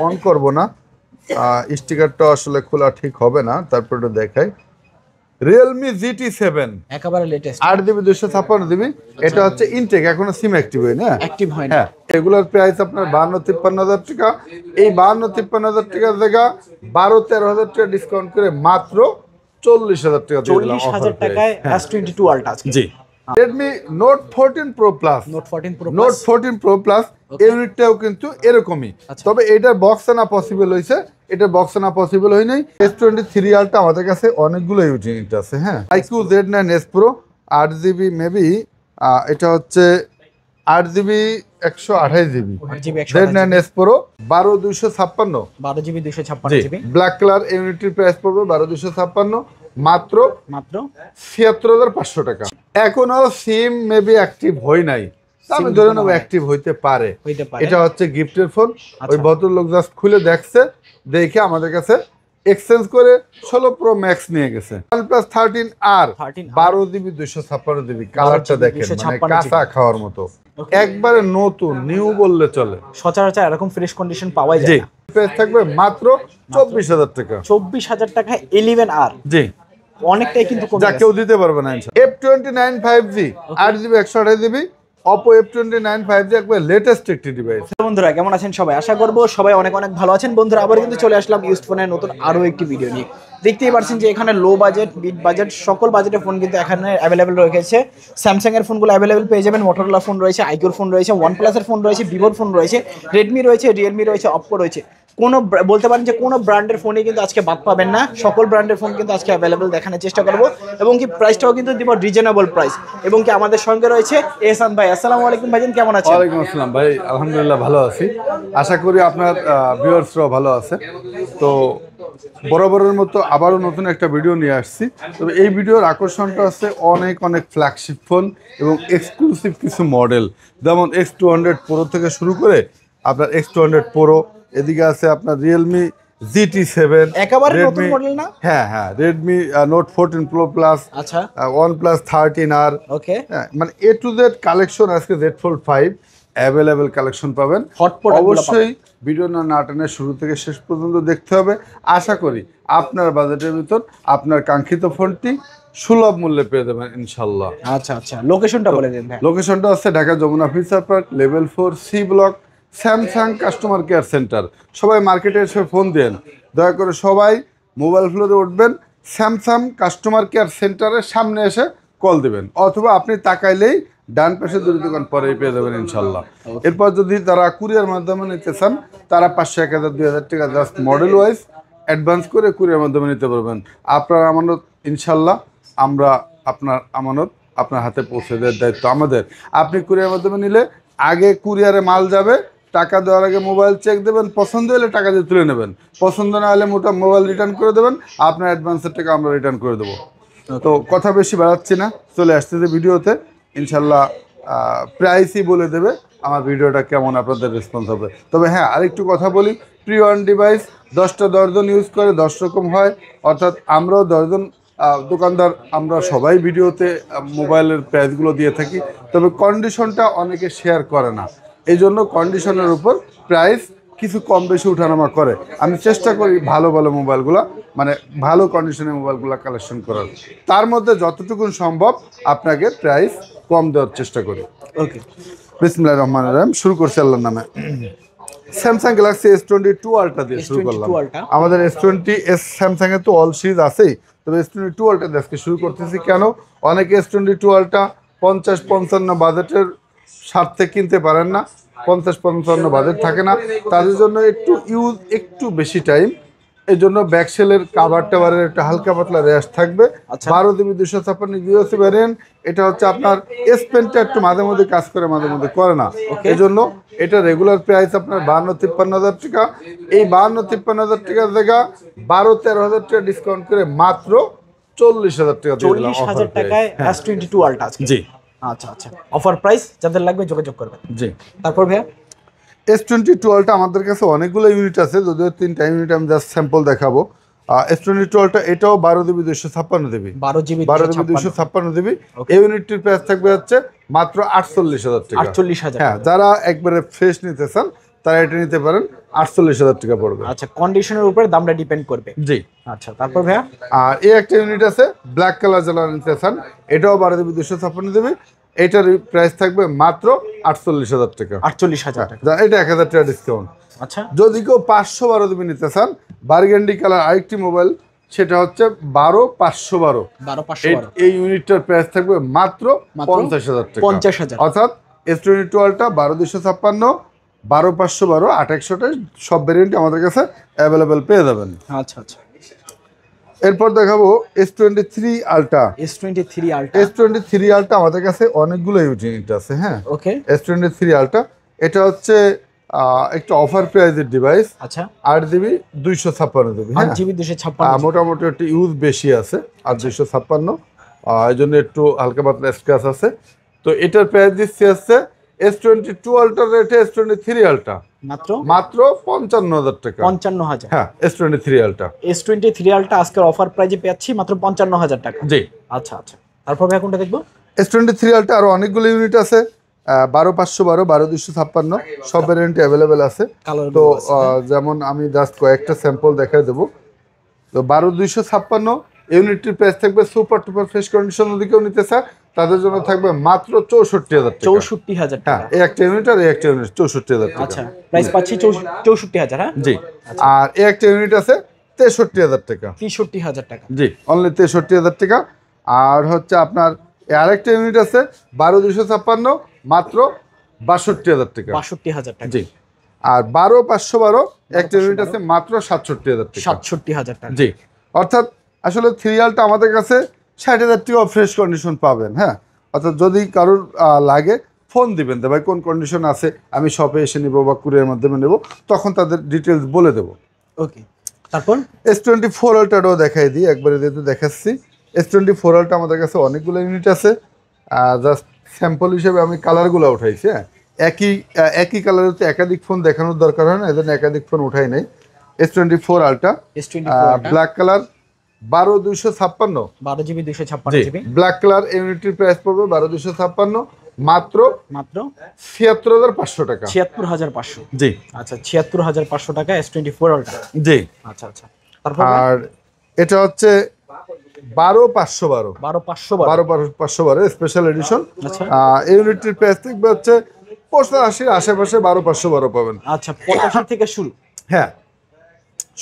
On করব না, স্টিকারটা আসলে খোলা ঠিক হবে না, তারপর একটু দেখাই। Realme GT7 একেবারে লেটেস্ট 8GB 256GB, এটা হচ্ছে ইনটেক, এখনো সিম অ্যাক্টিভ হয় না। অ্যাক্টিভ হয় না। হ্যাঁ, এগুলোর প্রাইস আপনার 52-53 হাজার টাকা। এই 52-53 হাজার টাকার জায়গা 12-13 হাজার টাকা ডিসকাউন্ট করে মাত্র 40 হাজার টাকা দিয়ে দিলাম 40,000 টাকায় S22 Ultra আছে। জি। Redmi Note 14 Pro Plus, Note 14 Pro Note 14 Pro Plus ইউনিটটাও কিন্তু এরকমই, তবে এটার বক্স আনা পসিবল হয়েছে, এটা বক্স আনা পসিবল হয় নাই। S23 Ultra আমাদের কাছে অনেকগুলো ইউনিট আছে। হ্যাঁ, IQ Z9S Pro 8GB maybe, এটা হচ্ছে 8GB 128GB Z9S Pro 12256 12GB 256GB black colour. ইউনিটির প্রাইস পড়বে 12256 মাত্র ৭৬,৫০০ টাকা। এখনো সিম মেবি অ্যাক্টিভ হয় নাই, আমি ধরে নেব অ্যাক্টিভ হইতে পারে। এটা হচ্ছে গিফটের ফোন, ওই ভদ্রলোক জাস্ট খুলে দেখছে, দেখে আমাদের কাছে এক্সচেঞ্জ করে 16 Pro Max নিয়ে গেছে। OnePlus 13R 12GB 256GB, কালারটা দেখেন মানে কাঁচা খাওয়ার মতো, একবারে নতুন নিউ বললে চলে। সচরাচর এরকম ফ্রেশ কন্ডিশন পাওয়াই যায় না। প্রাইস থাকবে মাত্র 24,000 টাকা। 24,000 টাকায় 11R, জি অনেকটাই কিন্তু কমে যা গেছে। কেউ দিতে পারবে না। F29 5G 8GB 128GB Oppo F29 5G একবার লেটেস্ট একটি ডিভাইস। বন্ধুরা কেমন আছেন সবাই? আশা করবো সবাই অনেক অনেক ভালো আছেন। বন্ধুরা আবার কিন্তু চলে আসলাম ইউজড ফোনের নতুন আরো একটি ভিডিও নিয়ে। দেখতেই পাচ্ছেন যে এখানে লো বাজেট, মিড বাজেট সকল বাজেটের ফোন কিন্তু এখানে অ্যাভেলেবেল রয়েছে। স্যামসাং এর ফোনগুলো অ্যাভেলেবেল পেয়ে যাবেন, মোটরোলা ফোন রয়েছে, আইকিউর ফোন রয়েছে, OnePlus এর ফোন রয়েছে, ভিভোর ফোন রয়েছে, রেডমি রয়েছে, রিয়েলমি রয়েছে, অপ্পো রয়েছে। কোনো বলতে পারেন যে কোনো ব্র্যান্ডের ফোনে কিন্তু আজকে বাদ পাবেন না, সকল ব্র্যান্ডের ফোন কিন্তু আজকে অ্যাভেলেবেল দেখানোর চেষ্টা করবো, এবং কি প্রাইসটাও কিন্তু দিব রিজনেবল প্রাইস। এবং কি আমাদের সঙ্গে রয়েছে এহসান ভাই। আসসালামু আলাইকুম ভাইজান, কেমন আছেন? ওয়ালাইকুম আসসালাম ভাই, আলহামদুলিল্লাহ ভালো আছি, আশা করি আপনার ভিউয়ার্সরাও ভালো আছে। তো বরাবরের মতো আবারও নতুন একটা ভিডিও নিয়ে আসছি। তবে এই ভিডিওর আকর্ষণটা আছে অনেক অনেক ফ্ল্যাগশিপ ফোন এবং এক্সক্লুসিভ কিছু মডেল, যেমন X200 Pro থেকে শুরু করে আপনার X200 Pro, এদিকে আছে আপনার Realme GT7, একেবারে নতুন মডেল না? হ্যাঁ হ্যাঁ, Redmi Note 14 Pro Plus, আচ্ছা, OnePlus 13R, ওকে, মানে A to Z কালেকশন আজকে Z Fold 5 অ্যাভেলেবেল কালেকশন পাবেন। অবশ্যই ভিডিও না টেনে শুরু থেকে শেষ পর্যন্ত দেখতে হবে। আশা করি আপনার বাজেটের ভিতর আপনার কাঙ্ক্ষিত ফোনটি সুলভ মূল্যে পেয়ে যাবেন ইনশাল্লাহ। আচ্ছা আচ্ছা, লোকেশনটা বলে দিন ভাই। লোকেশনটা আছে Dhaka Jamuna future park, level 4 C block, Samsung customer care centre. সবাই মার্কেটে এসে ফোন দেন, দয়া করে সবাই মোবাইল ফ্লোরে উঠবেন, স্যামসাং কাস্টমার কেয়ার সেন্টারের সামনে এসে কল দেবেন, অথবা আপনি তাকাইলেই ডান পাশে দুটো দোকান পরেই পেয়ে যাবেন ইনশাল্লাহ। এরপর যদি তারা কুরিয়ার মাধ্যমে নিতে চান, তারা 500, 1000, 2000 টাকা জাস্ট মডেল ওয়াইজ অ্যাডভান্স করে কুরিয়ার মাধ্যমে নিতে পারবেন। আপনার আমানত ইনশাল্লাহ আমরা আপনার আমানত আপনার হাতে পৌঁছে দেওয়ার দায়িত্ব আমাদের। আপনি কুরিয়ার মাধ্যমে নিলে আগে কুরিয়ারে মাল যাবে, টাকা দেওয়ার আগে মোবাইল চেক দেবেন, পছন্দ হলে টাকা দিয়ে তুলে নেবেন, পছন্দ না হলে মোটা মোবাইল রিটার্ন করে দেবেন, আপনার অ্যাডভান্সের টাকা আমরা রিটার্ন করে দেবো। তো কথা বেশি বাড়াচ্ছি না, চলে আসতেছে ভিডিওতে। ইনশাল্লাহ প্রাইসই বলে দেবে আমার ভিডিওটা কেমন, আপনাদের রেসপন্স হবে। তবে হ্যাঁ, আরেকটু কথা বলি, প্রি ওয়ান ডিভাইস 10টা 10 জন ইউজ করে 10 রকম হয়, অর্থাৎ আমরাও 10 জন দোকানদার, আমরা সবাই ভিডিওতে মোবাইলের প্রাইসগুলো দিয়ে থাকি। তবে কন্ডিশনটা অনেকে শেয়ার করে না, এই জন্য কন্ডিশনের উপর প্রাইস কিছু কম বেশি উঠানামা করে। আমি চেষ্টা করি ভালো ভালো মোবাইলগুলো, মানে ভালো কন্ডিশনের মোবাইলগুলো কালেকশন করার, তার মধ্যে যতটুকু সম্ভব আপনাকে প্রাইস কম দেওয়ার চেষ্টা করি। ওকে, বিসমিল্লাহির রহমানির রহিম, শুরু করছি আল্লাহর নামে। স্যামসাং গ্যালাক্সি S22 Ultra দিয়ে শুরু করলাম। আমাদের S20s স্যামসাং এর তো অল সিরিজ আছেই, তবে S22 Ultra দিয়ে আজকে শুরু করতেছি। কেন? অনেকে S22 Ultra 50-55 বাজেটের স্বার্থে কিনতে পারেন না, 50-55 বাজেট থাকে না, তাদের জন্য একটু বেশি টাইম। এই জন্য ব্যাকসেলের কাভার টাভারের একটা হালকা পাতলা র্যাশ থাকবে। 12GB 256GB ভ্যারিয়েন্ট, এটা হচ্ছে আপনার এস পেনটা একটু মাঝে মধ্যে কাজ করে মাঝে মধ্যে করে না, এই জন্য এটা রেগুলার প্রাইস আপনার 52-53 হাজার টাকা। এই 52-53 হাজার টাকার জায়গা 12-13 হাজার টাকা ডিসকাউন্ট করে মাত্র 40,000 টাকা দিয়ে দিলাম। 40,000 টাকায় S22 Ultra আছে। জি আচ্ছা আচ্ছা, অফার প্রাইস, যাদের লাগবে যোগাযোগ করবেন। জি। তারপর ভাইয়া S22 Ultra আমাদের কাছে অনেকগুলো ইউনিট আছে, যদিও 3টা ইউনিট আমি জাস্ট স্যাম্পল দেখাবো। S22 Ultra এটাও 12GB 256GB, 12GB 256GB। এই ইউনিটটির প্রাইস থাকবে হচ্ছে মাত্র 48,000 টাকা। 48,000। হ্যাঁ, যারা একবারে ফ্রেশ নিতে চান তারা এটা নিতে পারেন, 48,000 টাকা পড়বে। আচ্ছা, কন্ডিশনের উপরে দামটা ডিপেন্ড করবে। জি। আচ্ছা, তারপর ভাইয়া আর এই একটা ইউনিট আছে ব্ল্যাক কালার যারা নিতে চান, এটাও 12 জিবি 256 জিবি, এটার প্রাইস থাকবে মাত্র 48,000 টাকা। 48,000 টাকা। এটা 1,000 টাকা ডিসকাউন্ট। আচ্ছা, যদি কেউ 512 জিবি নিতে চান, বার্গেন্ডি কালার আরেকটি মোবাইল, সেটা হচ্ছে 12,512। 12,512 এই ইউনিটটার প্রাইস থাকবে মাত্র 50,000 টাকা। 50,000। অর্থাৎ S22টা 12,256, 12,512, 8,128 সব ভেরিয়েন্ট আমাদের কাছে অ্যাভেলেবেল পেয়ে যাবেন। আচ্ছা আচ্ছা। এরপর দেখাবো S23 ultra. S23 ultra. S23 ultra আমাদের কাছে অনেকগুলো ইউনিট আছে। হ্যাঁ, ওকে। S23 আলট্রা এটা হচ্ছে একটা অফার প্রাইজের ডিভাইস। আচ্ছা, 8GB 256 জিবি। হ্যাঁ, 8GB 256। মোটামুটি একটু ইউজ বেশি আছে, আর 256 এই জন্য একটু হালকা পাতলা স্ক্র্যাচ আছে। তো এটার প্রাইস দিচ্ছি হচ্ছে S22 আলট্রা রেটে S23 আলট্রা মাত্র 55,000 টাকা। 55,000। হ্যাঁ, S23 আলট্রা। S23 আলট্রা আজকের অফার প্রাইজে পেয়েছি মাত্র 55,000 টাকা। জি। আচ্ছা আচ্ছা, তারপর ভাই কোনটা দেখবো? S23 আলট্রা আরো অনেকগুলো ইউনিট আছে, 12,512, 12,256 সব ভ্যারিয়েন্ট অ্যাভেলেবেল আছে। তো যেমন আমি জাস্ট কয়েকটা স্যাম্পল দেখাই দেবো। তো 12,256 ইউনিটটির প্রাইস থাকবে সুপার টুপার ফ্রেশ কন্ডিশন, যদি কেউ নিতে চায় তাদের জন্য থাকবে মাত্র 64,000 টাকা। 64,000 টাকা। হ্যাঁ, এই একটা ইউনিট আর এই একটা ইউনিট 64,000 টাকা। আচ্ছা, প্রাইস পাচ্ছি 64,000। হ্যাঁ জি। আর এই একটা ইউনিট আছে 63,000 টাকা। 63,000 টাকা। জি, অনলি 63,000 টাকা। আর হচ্ছে আপনার আরেকটা ইউনিট আছে 12,256 মাত্র 62,000 টাকা। 62,000 টাকা। জি। আর 12,512 একটা ইউনিট আছে মাত্র 67,000 টাকা। 67,000 টাকা। জি। অর্থাৎ আসলে সিরিয়ালটা আমাদের কাছে 60,000 টাকা ফ্রেশ কন্ডিশন পাবেন। হ্যাঁ, অর্থাৎ যদি কারোর লাগে ফোন দিবেন, ভাই কোন কন্ডিশন আছে, আমি শপে এসে নিব বা কুরিয়ার মাধ্যমে নেব, তখন তাদের ডিটেলস বলে দেবো। ওকে, তারপর S24 আলট্রাটাও দেখাই দিই, একবারে যেহেতু দেখাচ্ছি। S24 আলট্রা আমাদের কাছে অনেকগুলো ইউনিট আছে, জাস্ট স্যাম্পল হিসেবে আমি কালারগুলো উঠাইছি। হ্যাঁ, একই কালারের তো একাধিক ফোন দেখানোর দরকার হয় না, এই জন্য একাধিক ফোন উঠাই নাই। S24 ultra black colour 12,256, 12GB 256GB black colour ইউনিটির প্রাইস পড়বে 12,256 মাত্র 76,500 টাকা। 76,500। জি। আচ্ছা, 76,500 টাকা S24 আলট্রা। জি। আচ্ছা আচ্ছা, তারপর আর এটা হচ্ছে 12,512 12,512 স্পেশাল এডিশন। আচ্ছা, ইউনিটির প্রাইস থাকবে হচ্ছে 85 আশেপাশে, 12,512 পাবেন। আচ্ছা, 85 থেকে শুরু। হ্যাঁ,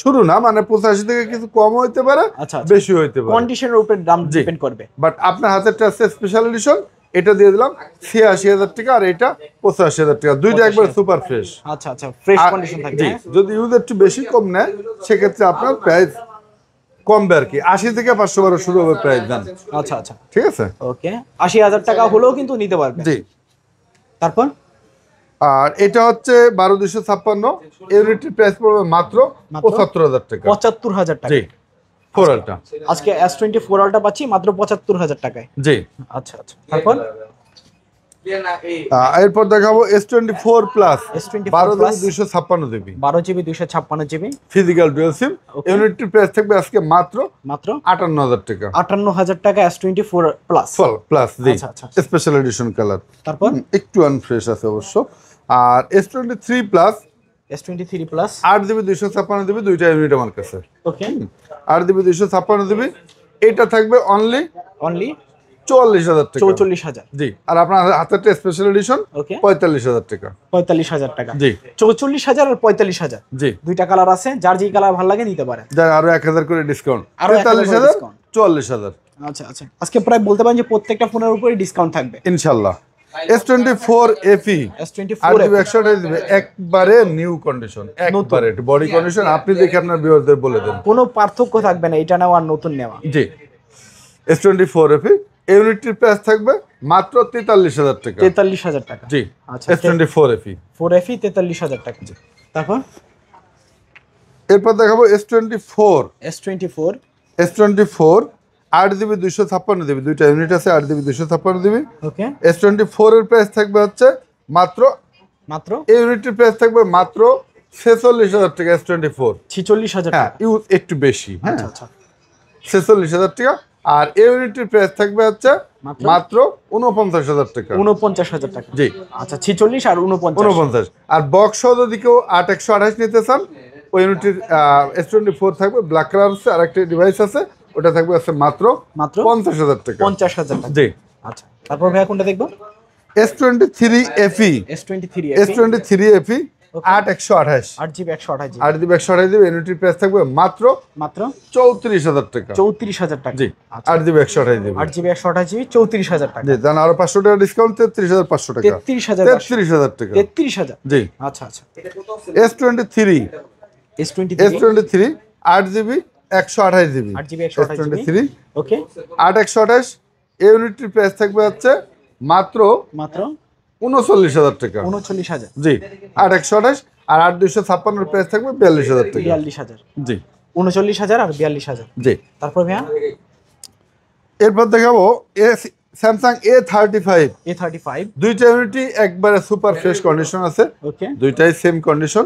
শুরু না, মানে 85 থেকে কিছু কম হইতে পারে, আচ্ছা, বেশি হইতে পারে, কন্ডিশনের উপরে দাম ডিপেন্ড করবে। বাট আপনার হাতেরটা আছে স্পেশাল এডিশন, এটা দিয়ে দিলাম 86,000 টাকা, আর এটা 85,000 টাকা। দুইটা একবার সুপার ফ্রেশ। আচ্ছা আচ্ছা, ফ্রেশ কন্ডিশন থাকবে। যদি ইউজ একটু বেশি কম নেয় সেক্ষেত্রে আপনার প্রাইস কমবে আর কি, 80 থেকে 512 শুরু হবে প্রাইস দাম। আচ্ছা আচ্ছা, ঠিক আছে। ওকে, 80,000 টাকা হলেও কিন্তু নিতে পারবে। জি। তারপর আর এটা হচ্ছে 12,256 ইউনিটের প্রাইস পড়বে মাত্র 75,000 টাকা। 75,000 টাকা। জি, 4 আলট্রা। আজকে S24 আলট্রা পাচ্ছি মাত্র 75,000 টাকায়। জি। আচ্ছা আচ্ছা, তারপর এরপর দেখাবো S24 plus S24 12,256 GB 12GB 256GB physical dual sim. ইউনিটের প্রাইস থাকবে আজকে মাত্র 58,000 টাকা। 58,000 টাকা S24 প্লাস। প্লাস জি, আচ্ছা আচ্ছা, স্পেশাল এডিশন কালার। তারপর একটু আনফ্রেশ আছে অবশ্য। আর S23 plus S23 plus 8GB 256 GB, দুইটা ইউনিট আমার কাছে। ওকে, 8GB 256 জিবি, এটা থাকবে অনলি 44,000 টাকা। 44,000। জি। আর আপনার হাতেরটা স্পেশাল এডিশন ওকে, 45,000 টাকা। 45,000 টাকা। জি। 44,000 আর 45,000। জি। দুইটা কালার আছে, যার যে কালার ভালো লাগে নিতে পারেন। যার আরো 1,000 করে ডিসকাউন্ট, আরো 43,000 44,000। আচ্ছা আচ্ছা, আজকে প্রায় বলতে পারেন যে প্রত্যেকটা ফোনের উপরে ডিসকাউন্ট থাকবে ইনশাআল্লাহ। S24 FE S24 128 দিবে, একবারে নিউ কন্ডিশন, একবারে বডি কন্ডিশন। আপনি দেখে আপনার ভিউয়ারদের বলে দেন, কোনো পার্থক্য থাকবে না এটা নেওয়া আর নতুন নেওয়া। জি। S24 FE ইউনিটের প্রাইস থাকবে মাত্র 43,000 টাকা। 43,000 টাকা। জি। আচ্ছা, S24 FE 4FE 43,000 টাকা। জি। তারপর এরপর দেখাবো S24 S24 8GB 256 জিবি, দুইটা ইউনিট আছে, 8GB 256 জিবি। ওকে, S24 এর প্রাইস থাকবে হচ্ছে মাত্র এই ইউনিটের প্রাইস থাকবে মাত্র 46,000 টাকা। S24 46,000 হ্যাঁ, টাকা। ইউজ একটু বেশি। হ্যাঁ, আচ্ছা আচ্ছা, 46,000 টাকা আর এই ইউনিটের প্রাইস থাকবে হচ্ছে মাত্র 49,000 টাকা। 49,000 টাকা। জি আচ্ছা 46 আর 49। 49। আর বক্স সহ যদি কেউ 8128 নিতে চান, ওই ইউনিটের S24 থাকবে, ব্ল্যাক কালার আছে, আর একটা ডিভাইস আছে, ওটা থাকবে আছে মাত্র 50,000 টাকা। 50,000 টাকা। জি আচ্ছা তারপর ভাইয়া কোনটা দেখবো? S23 FE। S23 S23 FE 8128। 8GB 128GB। 8GB 128GB ইউনিটের প্রাইস থাকবে মাত্র 34,000 টাকা। 34,000 টাকা। জি 8GB 128GB। 8GB 128GB 34,000 টাকা। জি জান আরো 500 টাকা ডিসকাউন্ট, 33,500 টাকা। 33,000 টাকা। 33,000। জি আচ্ছা আচ্ছা। S23 8GB 128GB। 8GB 128GB। ওকে 8128 এই ইউনিটের প্রাইস থাকবে হচ্ছে মাত্র 39,000 টাকা। 39,000। জি 8128 আর 8256 প্রাইস থাকবে 42,000 টাকা। 42,000। জি 39,000 আর 42,000। জি তারপর ভাইয়া এরপর দেখাবো স্যামসাং A35। দুইটা ইউনিটই একবারে সুপার ফ্রেশ কন্ডিশন আছে। ওকে দুইটাই সেম কন্ডিশন।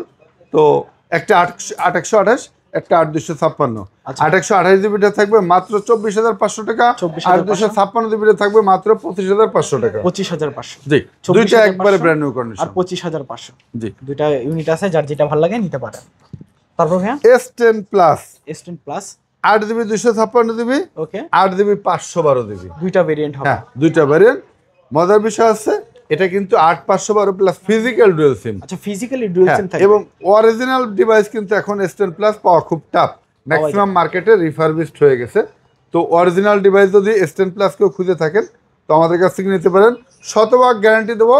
তো একটা 8128, একটা 8256। 8128GBটা থাকবে মাত্র 24,500 টাকা, আর 256GBটা থাকবে মাত্র 25,500 টাকা। 25,500। জি দুইটা একবারে ব্র্যান্ড নিউ কন্ডিশন। আর 25,500। জি দুইটা ইউনিট আছে, যার যেটা ভালো লাগে নিতে পারেন। তারপর ভাইয়া S10 প্লাস 8GB 256GB। ওকে 8GB 512GB। দুইটা ভেরিয়েন্ট হবে। হ্যাঁ দুইটা ভেরিয়েন্ট। মজার বিষয় আছে এটা কিন্তু 8/512 প্লাস ফিজিক্যাল ডুয়াল সিম। আচ্ছা ফিজিক্যালি ডুয়াল সিম থাকে এবং অরিজিনাল ডিভাইস কিন্তু এখন S10 প্লাস পাওয়া খুব টাফ। ম্যাক্সিমাম মার্কেটে রিফারবিশড হয়ে গেছে। তো অরিজিনাল ডিভাইস যদি S10 প্লাস কেউ খুঁজে থাকেন তো আমাদের কাছ থেকে নিতে পারেন। শতভাগ গ্যারান্টি দেবো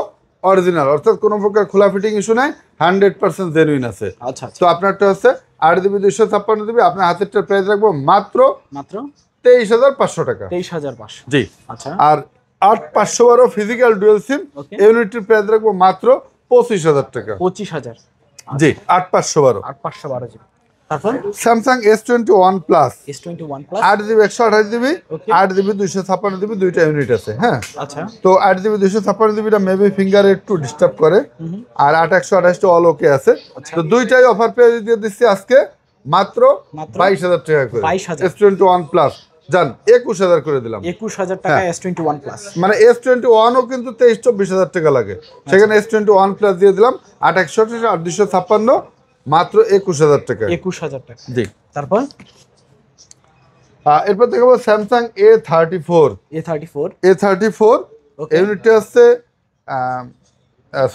অরিজিনাল, অর্থাৎ কোনো প্রকার খোলা ফিটিং ইস্যু নাই, 100% জেনুইন আছে। আচ্ছা তো আপনারটা হচ্ছে 8GB 256GB, আপনার হাতেরটা প্রাইস রাখবো মাত্র 23,500 টাকা। 23,500। জি আচ্ছা আর 8/512 ফিজিক্যাল ডুয়াল সিম ইউনিটের প্রাইস রাখবো মাত্র 25,000 টাকা। 25,000। জি 8/512। 8/512GB। তারপর Samsung S21 plus S21 8GB 128GB 8GB 256GB দুইটা ইউনিট আছে। হ্যাঁ আচ্ছা তো 8GB 256GBটা মেবি ফিঙ্গার একটু ডিস্টার্ব করে, আর 8/128টা অল ওকে আছে। তো দুইটাই অফার পেয়ে দিয়ে দিচ্ছি আজকে মাত্র 22,000 টাকা করে। 22,000। S21 প্লাস জান 21,000 করে দিলাম। 21,000 টাকা S21 প্লাস। মানে S21ও কিন্তু 23-24,000 টাকা লাগে, সেখানে S21 প্লাস দিয়ে দিলাম 8/128 আর 256 মাত্র 21,000 টাকা। 21,000 টাকা। জি তারপর এরপর দেখাবো স্যামসাং A34। A34 ইউনিটটা হচ্ছে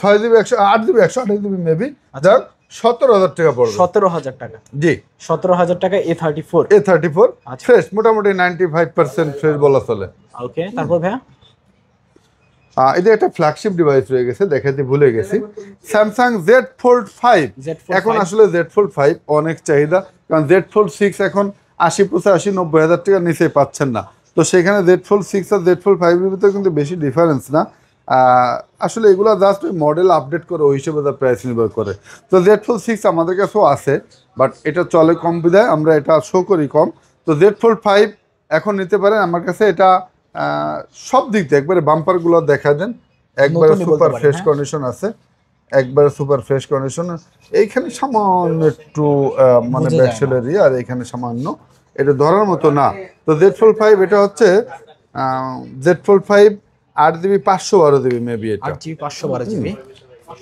6GB 8GB 128GB মেবি, যাক 17,000 টাকা পড়বে। 17,000 টাকা। জি 17,000 টাকা A34। ফ্রেশ, মোটামুটি 95% ফ্রেশ বলা চলে। ওকে তারপর ভাইয়া এটা একটা ফ্ল্যাগশিপ ডিভাইস রয়ে গেছে, দেখাতে ভুলে গেছি। Samsung Z Fold 5। এখন আসলে Z Fold 5 অনেক চাহিদা, কারণ Z Fold 6 এখন 80-85-90,000 টাকার নিচে পাচ্ছেন না। তো সেখানে Z Fold 6 আর Z Fold 5 এর ভিতরে কিন্তু বেশি ডিফারেন্স না। আসলে এগুলো জাস্ট মডেল আপডেট করে ওই হিসেবে তার প্রাইস নির্ভর করে। তো Z Fold 6 আমাদের কাছেও আছে, বাট এটা চলে কম বিধায় আমরা এটা শো করি কম। তো Z Fold 5 এখন নিতে পারেন আমার কাছে। এটা সব দিক দিয়ে একবারে বাম্পারগুলো দেখা দেন, একবারে সুপার ফ্রেশ কন্ডিশন আছে, একবারে সুপার ফ্রেশ কন্ডিশন। এইখানে সামান্য একটু মানে ব্যাকসেলারি, আর এখানে সামান্য, এটা ধরার মতো না। তো Z Fold 5 এটা হচ্ছে Z Fold 5 8GB 512GB maybe, এটা 8GB 512GB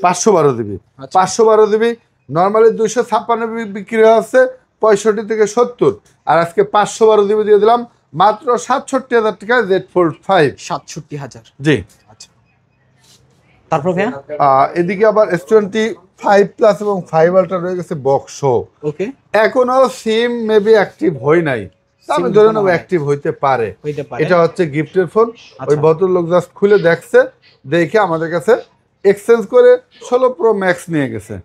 512GB 512GB normally 256 বিক্রি হচ্ছে 65 থেকে 70, আর আজকে 512GB দিয়ে দিলাম মাত্র 67,000 টাকা। Z Fold 5 67,000। জি আচ্ছা তারপর ভাইয়া এদিকে আবার S25 প্লাস এবং 5 আলট্রা রয়ে গেছে বক্স। ওকে এখনো সিম মেবি অ্যাক্টিভ হয় নাই, আমি ধরে নেব অ্যাক্টিভ হইতে পারে। এটা হচ্ছে গিফটের ফোন। ওই ভদ্রলোক জাস্ট খুলে দেখছে, দেখে আমাদের কাছে এক্সচেঞ্জ করে 16 Pro Max নিয়ে গেছে।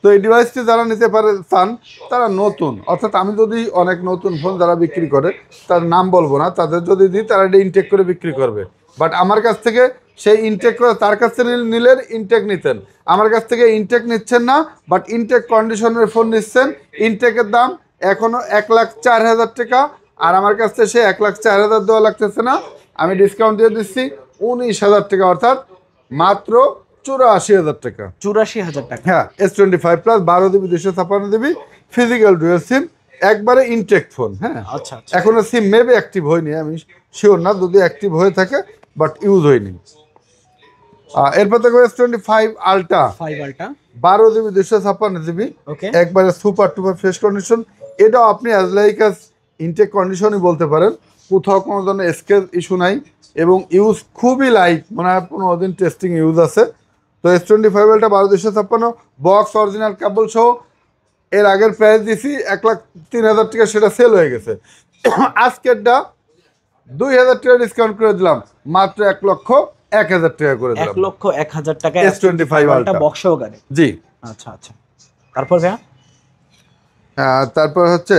তো এই ডিভাইসটি যারা নিতে পারে চান, তারা নতুন, অর্থাৎ আমি যদি অনেক নতুন ফোন যারা বিক্রি করে তার নাম বলবো না, তাদের যদি দিই তারা এটা ইনটেক করে বিক্রি করবে। বাট আমার কাছ থেকে সেই ইনটেক করে তার কাছ থেকে নিলে ইনটেক নিতেন, আমার কাছ থেকে ইনটেক নিচ্ছেন না, বাট ইনটেক কন্ডিশনের ফোন নিচ্ছেন। ইনটেকের দাম এখনও 1,04,000 টাকা, আর আমার কাছ থেকে সে 1,04,000 দেওয়া লাগতেছে না, আমি ডিসকাউন্ট দিয়ে দিচ্ছি 19,000 টাকা, অর্থাৎ মাত্র 84,000 টাকা। 84,000 টাকা। হ্যাঁ S25 plus 12GB 256GB physical dual সিম একবারে ইনটেক ফোন, হ্যাঁ। আচ্ছা আচ্ছা এখনো সিম মেবি অ্যাক্টিভ হয়নি, আমি শিওর না, যদি অ্যাক্টিভ হয়ে থাকে, বাট ইউজ হয়নি। এরপর দেখো S25 ultra 5 ultra 12GB 256GB, ওকে একবারে সুপার টুপার ফ্রেশ কন্ডিশন। এটাও আপনি অ্যাজ লাইক অ্যাজ ইনটেক কন্ডিশনই বলতে পারেন, কোথাও কোনো ধরনের স্কেচ ইস্যু নাই এবং ইউজ খুবই লাইট, মনে হয় 15 দিন টেস্টিং ইউজ আছে। তো S25 আলট্রা 12/256 বক্স অরিজিনাল কেবল সহ। এর আগের প্রাইস দিছি 1,03,000 টাকা, সেটা সেল হয়ে গেছে। আজকেরটা 2,000 টাকা ডিসকাউন্ট করে দিলাম, মাত্র 1,01,000 টাকা করে দিলাম। 1,01,000 টাকা S25 আলট্রা বক্স গাড়ি। জি। আচ্ছা আচ্ছা, তারপর ভাইয়া তারপর হচ্ছে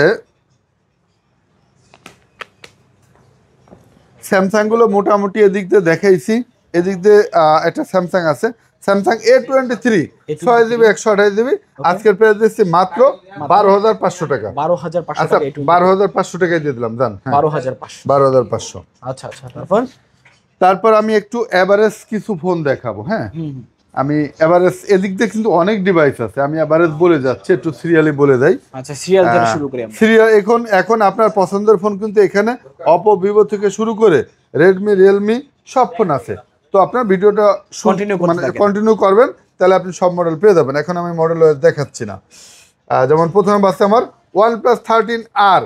স্যামসাং গুলো মোটামুটি এদিক দিয়ে দেখাইছি। এদিক দিয়ে একটা স্যামসাং আছে, স্যামসাং A23 6GB 128GB, আজকের প্রাইস দিচ্ছি মাত্র 12,500 টাকা। 12,500 আচ্ছা, টাকা 12,500 টাকায় দিয়ে দিলাম, জান। 12,500। 12,500। আচ্ছা আচ্ছা, তারপর আমি একটু এভারেজ কিছু ফোন দেখাবো, হ্যাঁ। আমি এভারেজ এদিক দিয়ে কিন্তু অনেক ডিভাইস আছে, আমি এভারেজ বলে যাচ্ছি, একটু সিরিয়ালি বলে দেই। আচ্ছা, সিরিয়াল থেকে শুরু করি আমরা। সিরিয়াল এখন আপনার পছন্দের ফোন কিন্তু এখানে অপো, ভিভো থেকে শুরু করে রেডমি, রিয়েলমি সব ফোন আছে। তো আপনার ভিডিওটা কন্টিনিউ করবেন, তাহলে আপনি সব মডেল পেয়ে যাবেন। এখন আমি মডেল দেখাচ্ছি না। যেমন প্রথমে বাসে আমার OnePlus 13R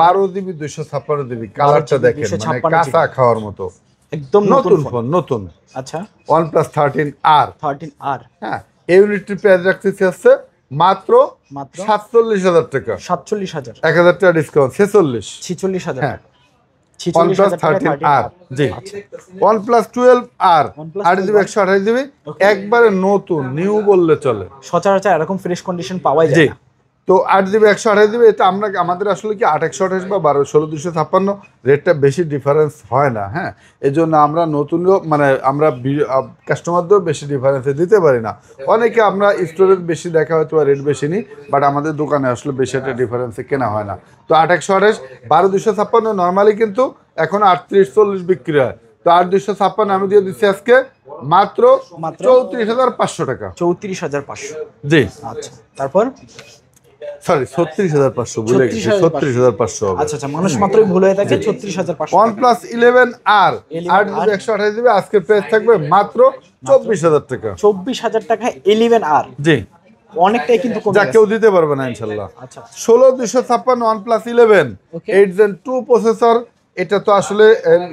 12GB 256GB, কালারটা দেখেন, মানে কাঁচা খাওয়ার মতো, একদম নতুন ফোন, নতুন। আচ্ছা, OnePlus 13R, হ্যাঁ। এই ইউনিটটির প্রাইস রাখতেছি হচ্ছে মাত্র 47,000 টাকা। 47,000, 1,000 টাকা ডিসকাউন্ট, 46,000। হ্যাঁ, OnePlus 13R, জি। OnePlus 12R 8GB 128GB, একবারে নতুন, নিউ বললে চলে। সচরাচর এরকম ফ্রেশ কন্ডিশন পাওয়াই যায় না। তো 8GB 128GB, এটা আমাদের আসলে কি 8/128 বা 16/256 রেটটা বেশি ডিফারেন্স হয় না, হ্যাঁ। এই জন্য আমরা নতুনও, মানে আমরা কাস্টমারদেরও বেশি ডিফারেন্সে দিতে পারি না। অনেকে আমরা স্টোরেজ বেশি দেখা হয়তো রেট বেশি নিই, বাট আমাদের দোকানে আসলে বেশি একটা ডিফারেন্সে কেনা হয় না। তো 8/128 12/256 নর্মালি কিন্তু এখন 38-40 বিক্রি হয়। তো 8/256 আমি দিয়ে দিচ্ছি আজকে মাত্র 34,500 টাকা। 34,500, জি। আচ্ছা, তারপর সরি 36,500, ভুলে গেছি, 36,500 হবে। আচ্ছা আচ্ছা, মানুষ মাত্রই ভুল হয়ে থাকে। 36,500। OnePlus 11R 8GB 128GB, আজকের প্রাইস থাকবে মাত্র 24,000 টাকা। 24,000 টাকায় 11R, জি। অনেকটাই কিন্তু কমে যা গেছে। কেউ দিতে পারবে না ইনশাআল্লাহ। আচ্ছা, 16/256 OnePlus 11 8 Gen 2 প্রসেসর। এটা তো আসলে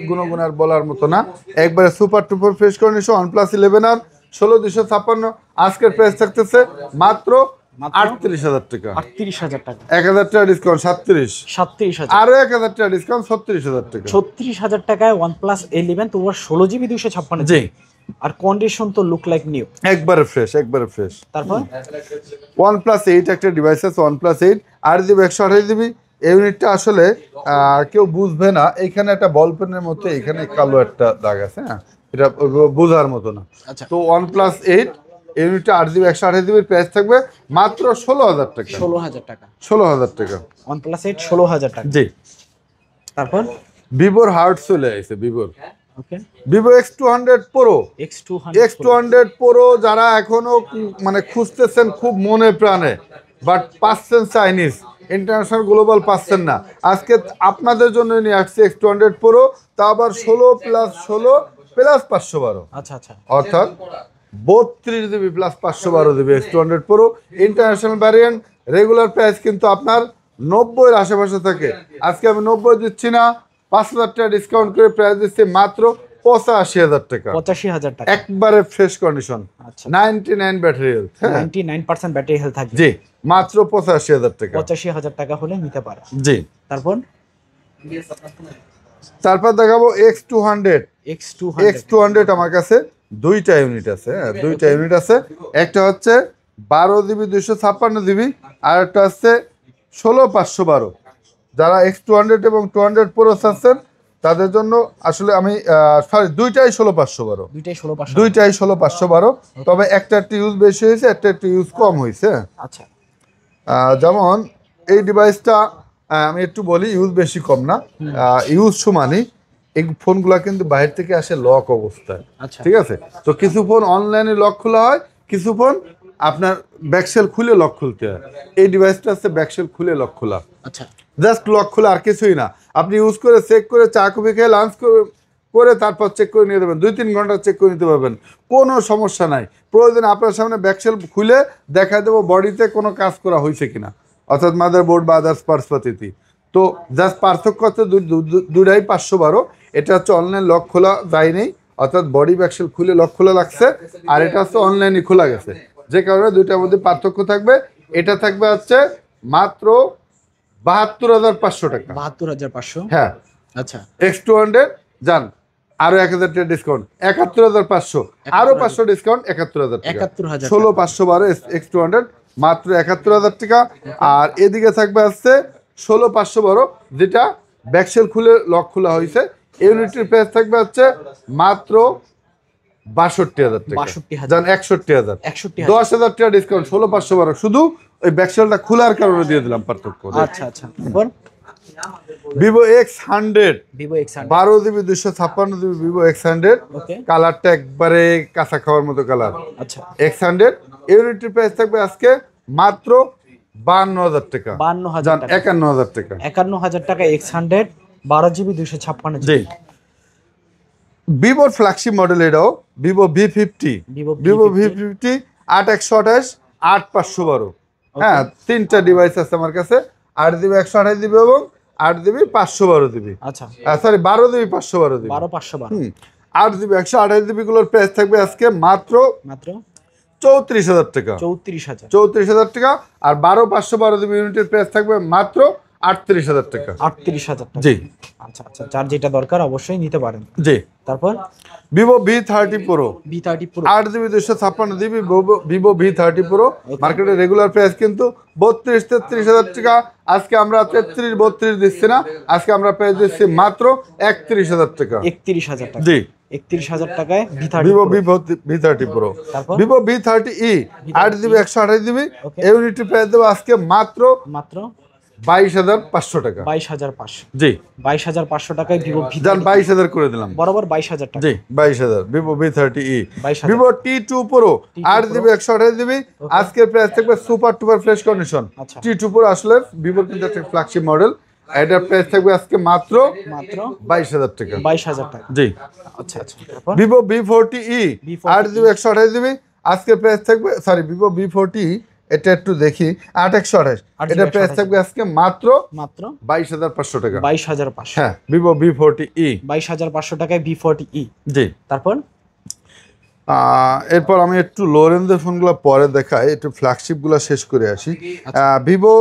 গুণগুণ আর বলার মতো না, একবারে super টুপার fresh condition. OnePlus 11R 16/256, আজকের প্রাইস থাকতেছে মাত্র 38,000 টাকা। 38,000 টাকা, 1,000 টাকা ডিসকাউন্ট, 37,000। আরো 1,000 টাকা ডিসকাউন্ট, 36,000 টাকা। 36,000 টাকায় OnePlus 11, তোমার 16GB 256। জি। আর কন্ডিশন তো লুক লাইক নিউ, একবারে ফ্রেশ, একবারে ফ্রেশ। তারপর OnePlus 8 একটা ডিভাইস আছে, OnePlus 8 8GB 128GB। এই ইউনিটটা আসলে কেউ বুঝবে না, এখানে একটা বল পেনের মধ্যে এখানে কালো একটা দাগ আছে, হ্যাঁ, এটা বোঝার মতো না। আচ্ছা, তো OnePlus 8 ইউনিটটা 8GB 128GB, প্রাইস থাকবে মাত্র 16,000 টাকা। 16,000 টাকা, 16,000 টাকা। OnePlus 8 16,000 টাকা। জি। তারপর ভিভোর হার্ট চলে আসছে, ভিভোর ওকে, Vivo X200 Pro। X200 Pro যারা এখনো মানে খুঁজতেছেন খুব মনে প্রাণে, বাট পাচ্ছেন চাইনিজ, ইন্টারন্যাশনাল গ্লোবাল পাচ্ছেন না, আজকে আপনাদের জন্য নিয়ে আসছে X200 Pro, তা আবার 16+16 512। আচ্ছা আচ্ছা, অর্থাৎ 32GB plus 512GB X200 Pro international variant. Regular price কিন্তু আপনার 90-এর আশেপাশে থাকে, আজকে আমি 90 দিচ্ছি না, 5,000 টাকা ডিসকাউন্ট করে প্রাইস দিচ্ছি মাত্র 85,000 টাকা। 85,000 টাকা, একবারে ফ্রেশ কন্ডিশন, আচ্ছা, 99 ব্যাটারি হেলথ, 99% ব্যাটারি হেলথ থাকবে। জি, মাত্র 85,000 টাকা। 85,000 টাকা হলে নিতে পারো। জি। তারপর দেখাবো X200। আমার কাছে দুইটা ইউনিট আছে, হ্যাঁ, দুইটা ইউনিট আছে। একটা হচ্ছে 12GB 256GB, আর একটা হচ্ছে 16/512। যারা X200 এবং 200 Pro চাচ্ছেন তাদের জন্য আসলে আমি সরি, দুইটাই 16/512, দুইটাই 16/512। তবে একটা ইউজ বেশি হয়েছে, একটা ইউজ কম হয়েছে। আচ্ছা, যেমন এই ডিভাইসটা আমি একটু বলি, ইউজ বেশি কম না, ইউজ সমানই। এই ফোনগুলা কিন্তু বাইরে থেকে আসে লক অবস্থায়, আচ্ছা, ঠিক আছে। তো কিছু ফোন অনলাইনে লক খোলা হয়, কিছু ফোন আপনার ব্যাকসেল খুলে লক খুলতে হয়। এই ডিভাইসটা আছে ব্যাকসেল খুলে লক খোলা, আচ্ছা জাস্ট লক খোলা, আর কিছুই না। আপনি ইউজ করে চেক করে চা কফি খেয়ে লাঞ্চ করে তারপর চেক করে নিয়ে দেবেন, 2-3 ঘন্টা চেক করে নিতে পারবেন, কোনো সমস্যা নাই। প্রয়োজনে আপনার সামনে ব্যাকসেল খুলে দেখা দেবো বডিতে কোনো কাজ করা হয়েছে কিনা, অর্থাৎ মাদারবোর্ড বা আদার্স পার্টসপাতিতে। তো জাস্ট পার্থক্য হচ্ছে দুটাই 512। এটা হচ্ছে অনলাইন লক খোলা যায় নেই, অর্থাৎ বডি ব্যাকসেল খুলে লক খোলা লাগছে, আর এটা হচ্ছে অনলাইনে খোলা গেছে, যে কারণে দুইটার মধ্যে পার্থক্য থাকবে। এটা থাকবে হচ্ছে মাত্র 72,500 টাকা। 72,500। হ্যাঁ আচ্ছা X200 যান, আরো 1,000 টাকা ডিসকাউন্ট, 71,500, আরো 500 ডিসকাউন্ট, 71,000 টাকা। 71,000 16,512 X200 মাত্র 71,000 টাকা। আর এদিকে থাকবে হচ্ছে 16,512, যেটা ব্যাকসেল খুলে লক খোলা হয়েছে। ইউনিটের প্রাইস থাকবে হচ্ছে মাত্র 62,000 টাকা। 62,000 যান 61,000, 61,000। 10,000 টাকা ডিসকাউন্ট, 16,512। শুধু ওই ব্যাকসেলটা খোলার কারণে দিয়ে দিলাম পার্থক্য। আচ্ছা আচ্ছা তারপর Vivo X100, Vivo X100 12 GB 256 GB Vivo X100, ওকে কালারটা একবারে কাঁচা খাওয়ার মতো কালার। আচ্ছা X100 ইউনিটের প্রাইস থাকবে আজকে মাত্র 52,000 টাকা। 52,000 যান টাকা 51,000 টাকা। 51,000 টাকা X100 12 জিবি 256 জি, জিবি। ভিভোর ফ্ল্যাগশিপ মডেল এটাও, Vivo V50, Vivo Vivo V50 V50 8128 8512। হ্যাঁ, 3টা ডিভাইস আছে আমার কাছে, 8 জিবি 128 জিবি এবং 8 জিবি 512 জিবি, আচ্ছা sorry 12 GB 512 GB. 12,512 8 GB 128 GB গুলোর প্রাইস থাকবে আজকে মাত্র মাত্র 34,000 টাকা। 34,000 34,000 টাকা। আর 512 জিবি ইউনিটের প্রাইস থাকবে মাত্র 38,000 টাকা। 38,000 টাকা। জি আচ্ছা আচ্ছা যার যেটা দরকার অবশ্যই নিতে পারেন। জি। তারপর Vivo V30 pro, V30 Pro 8 GB 256 GB Vivo V30 pro. মার্কেটে রেগুলার প্রাইস কিন্তু 32-33,000 টাকা। আজকে আমরা 33-32 দিচ্ছি না, আজকে আমরা প্রাইস দিচ্ছি মাত্র 31,000 টাকা। 31,000 টাকা। জি, 31,000 টাকায় ভিভো V30 V30 প্রো। তারপর Vivo V30e 8 GB 128 GB Okay. ইউনিটের প্রাইস দেবো আজকে মাত্র মাত্র 22,500 টাকা। 22,500 জি, 22,500 টাকায় ভিভো যান 22,000 করে দিলাম। বরাবর 22,000 টাকা। জি 22,000 Vivo V30e। 22,000 Vivo T2 pro 8 GB 128 GB আজকে প্রাইস থাকবে সুপার টুপার ফ্রেশ কন্ডিশন। আচ্ছা। T2 প্রো আসলে ভিভোর কিন্তু একটা ফ্ল্যাগশিপ মডেল, এটার প্রাইস থাকবে আজকে মাত্র মাত্র 22,000 টাকা। 22,000 টাকা। জি, আচ্ছা আচ্ছা তারপর ভিভো V40e 8 জিবি 128 জিবি আজকে প্রাইস থাকবে, সরি ভিভো V40, এটা একটু দেখি 8/128, এটা প্রাইস থাকবে আজকে মাত্র মাত্র 22,500 টাকা। 22,500। হ্যাঁ, ভিভো V40e। 22,500 টাকায় V40e। জি। তারপর এরপর আমি একটু লো রেঞ্জের ফোনগুলো পরে দেখাই, একটু ফ্ল্যাগশিপগুলো শেষ করে আসি। আচ্ছা। Vivo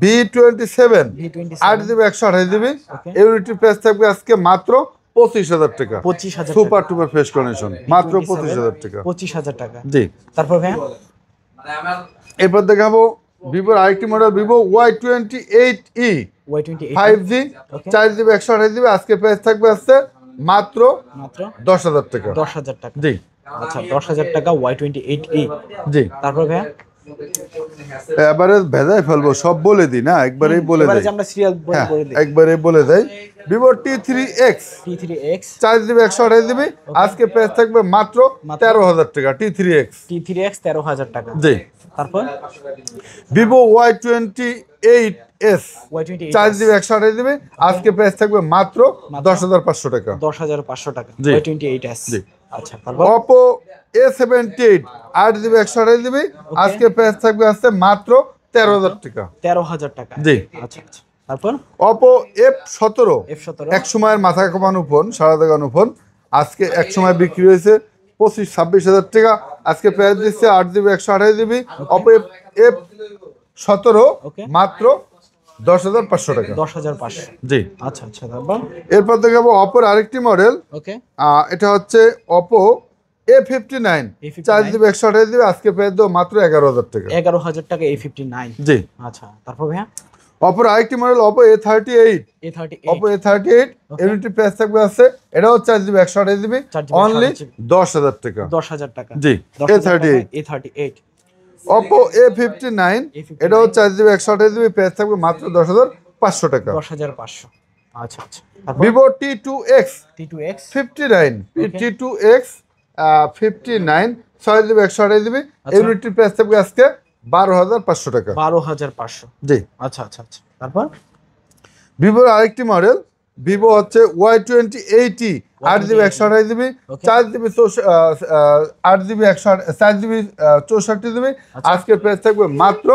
V27 V27 8 GB 128 GB Okay. ইউনিটের প্রাইস থাকবে আজকে মাত্র 25,000 টাকা। 25,000 সুপার টুপার ফ্রেশ কন্ডিশন, মাত্র 25,000 টাকা। 25,000 টাকা। জি। তারপর ভাই এরপর দেখাবো ভিভোর আরেকটি model Vivo Y28e Y28 5G Okay. 4 GB 128 GB আজকে প্রাইস থাকবে আসছে মাত্র মাত্র 10,000 টাকা। 10,000 টাকা। জি আচ্ছা 10,000 টাকা Y28e। জি। তারপর ভাই এবারে ভেজাই ফেলবো, সব বলে দিই না, একবারেই বলে এবারে দেই। যে আমরা সিরিয়াল হ্যাঁ, করে দিই। একবারে বলে দেয়। Vivo T3X T3X 4 GB 128 GB আজকে প্রাইস থাকবে মাত্র 13,000 টাকা। T3X 13,000 টাকা। জি। তারপর Vivo Y28s Y28 4 GB 128 GB আজকে প্রাইস থাকবে মাত্র 10,500 টাকা। 10,500 টাকা। জি। Y28s। জি। আচ্ছা তারপর Oppo A78 8 জিবি 128 জিবি আজকে প্রাইস থাকবে আসছে মাত্র 13,000 টাকা। 13,000 টাকা। জি। আচ্ছা আচ্ছা তারপর Oppo F17 F17 এক সময়ের মাথা কামানো ফোন, সারা দেখানো ফোন, আজকে এক সময় বিক্রি হয়েছে 25-26,000 টাকা, আজকে প্রাইস দিচ্ছে 8 GB 128 GB Oppo F17 Okay. মাত্র 10,500 টাকা। 10,500। জি। আচ্ছা আচ্ছা তারপর এরপর দেখাবো অপোর আরেকটি মডেল, ওকে এটা হচ্ছে Oppo A59 4 জিবি 128 জিবি আজকে প্রাইস দেবো মাত্র 11,000 টাকা। 11,000 টাকা A59। জি। আচ্ছা তারপর ভাইয়া অপর আরেকটি model Oppo A38 A38 Oppo A38 unity price থাকবে আছে, এটাও 4 জিবি 128 জিবি 4 GB অনলি 128 10,000 টাকা। 10,000 টাকা। জি। 10,000 টাকা A38 A38 Oppo A59 এটাও 4 জিবি 128 জিবি প্রাইস থাকবে মাত্র 10,500 টাকা। 10,500। আচ্ছা আচ্ছা তারপর Vivo T2X T2X 59 Okay. T2X 59 6GB 128GB। ইউনিটের প্রাইস থাকবে আজকে 12,500 টাকা। 12,500। জি আচ্ছা আচ্ছা আচ্ছা। তারপর ভিভোর আরেকটি মডেল ভিভো হচ্ছে Y2080 8GB 128GB 4GB 4GB 64GB। আজকের প্রাইস থাকবে মাত্র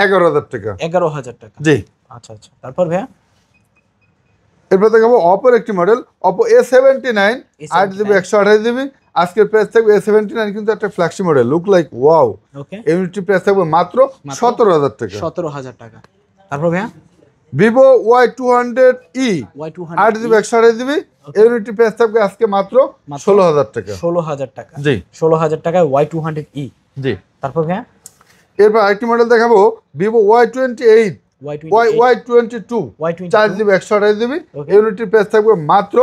11,000 টাকা। 11,000 টাকা। জি আচ্ছা আচ্ছা। তারপর ভাইয়া এরপর দেখাবো অপোর একটি model Oppo A79 8GB 128GB। আজকের প্রাইস থাকবে A79 কিন্তু একটা flagship model, look like wow. Okay, ইউনিটের প্রাইস থাকবে মাত্র 17,000 টাকা। 17,000 টাকা। তারপর ভাইয়া ভিভো Y200E 8GB 128GB। ইউনিটের প্রাইস থাকবে আজকে মাত্র 16,000 টাকা। 16,000 টাকা। জি 16,000 টাকায় Y200E। জি তারপর ভাইয়া এরপর আরেকটি মডেল দেখাবো Vivo Y28 Y22 4GB 128GB। ইউনিটের প্রাইস থাকবে মাত্র